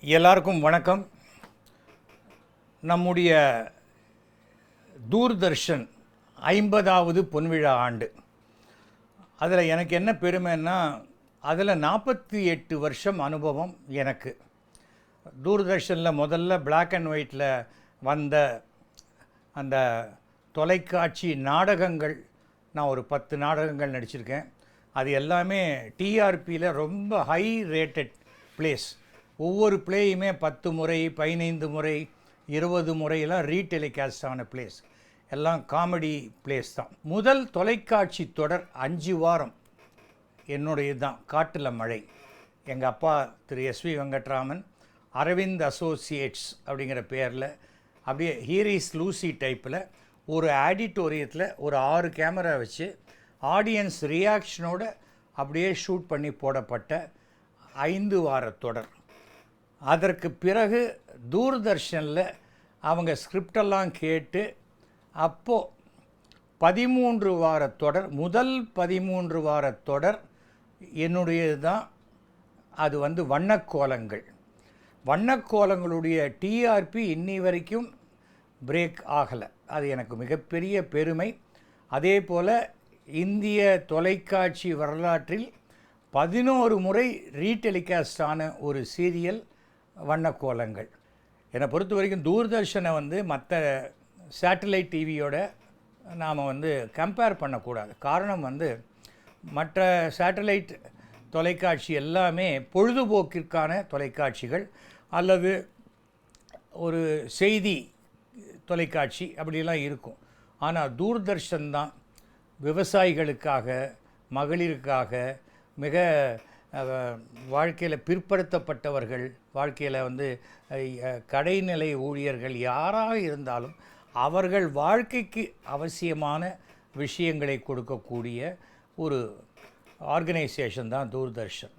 எல்லாருக்கும் வணக்கம். நம்முடைய தூர்தர்ஷன் 50வது பொன்விழா ஆண்டு. அதில் எனக்கு என்ன பெருமைன்னா, அதில் 48 வருஷம் அனுபவம் எனக்கு. தூர்தர்ஷனில் முதல்ல பிளாக் அண்ட் ஒயிட்டில் வந்த அந்த தொலைக்காட்சி நாடகங்கள், நான் ஒரு 10 நாடகங்கள் நடிச்சிருக்கேன். அது எல்லாமே டிஆர்பியில் ரொம்ப ஹை ரேட்டட் பிளேஸ். ஒவ்வொரு பிளேயுமே 10 முறை, 15 முறை, 20 முறையெல்லாம் ரீடெலிகாஸ்ட் ஆன பிளேஸ். எல்லாம் காமெடி பிளேஸ் தான். முதல் தொலைக்காட்சி தொடர் 5 வாரம் என்னுடையது தான். காட்டில் மழை. எங்கள் அப்பா திரு எஸ்வி வெங்கட்ராமன் அரவிந்த் அசோசியேட்ஸ் அப்படிங்கிற பேரில் அப்படியே ஹீரிஸ் லூசி டைப்பில் ஒரு ஆடிட்டோரியத்தில் ஒரு 6 கேமரா வச்சு ஆடியன்ஸ் ரியாக்ஷனோட அப்படியே ஷூட் பண்ணி போடப்பட்ட 5 வார தொடர். அதற்கு பிறகு தூர்தர்ஷனில் அவங்க ஸ்கிரிப்டெல்லாம் கேட்டு அப்போது 13 வார தொடர், முதல் 13 வார தொடர் என்னுடையது தான். அது வண்ணக்கோலங்கள். வண்ணக்கோலங்களுடைய டிஆர்பி இன்னி வரைக்கும் பிரேக் ஆகலை. அது எனக்கு மிகப்பெரிய பெருமை. அதே போல் இந்திய தொலைக்காட்சி வரலாற்றில் 11 முறை ரீடெலிகாஸ்ட் ஆன ஒரு சீரியல் வண்ணக்கோலங்கள். என்னை பொறுத்த வரைக்கும் தூர்தர்ஷனை மற்ற சேட்டலைட் டிவியோட நாம் கம்பேர் பண்ணக்கூடாது. காரணம் மற்ற சேட்டலைட் தொலைக்காட்சி எல்லாமே பொழுதுபோக்கிற்கான தொலைக்காட்சிகள் அல்லது ஒரு செய்தி தொலைக்காட்சி அப்படிலாம் இருக்கும். ஆனால் தூர்தர்ஷன் தான் விவசாயிகளுக்காக, மகளிருக்காக, மிக வாழ்க்கையில் பிற்படுத்தப்பட்டவர்கள், வாழ்க்கையில் கடைநிலை ஊழியர்கள் யாராக இருந்தாலும் அவர்கள் வாழ்க்கைக்கு அவசியமான விஷயங்களை கொடுக்கக்கூடிய ஒரு ஆர்கனைசேஷன் தான் தூர்தர்ஷன்.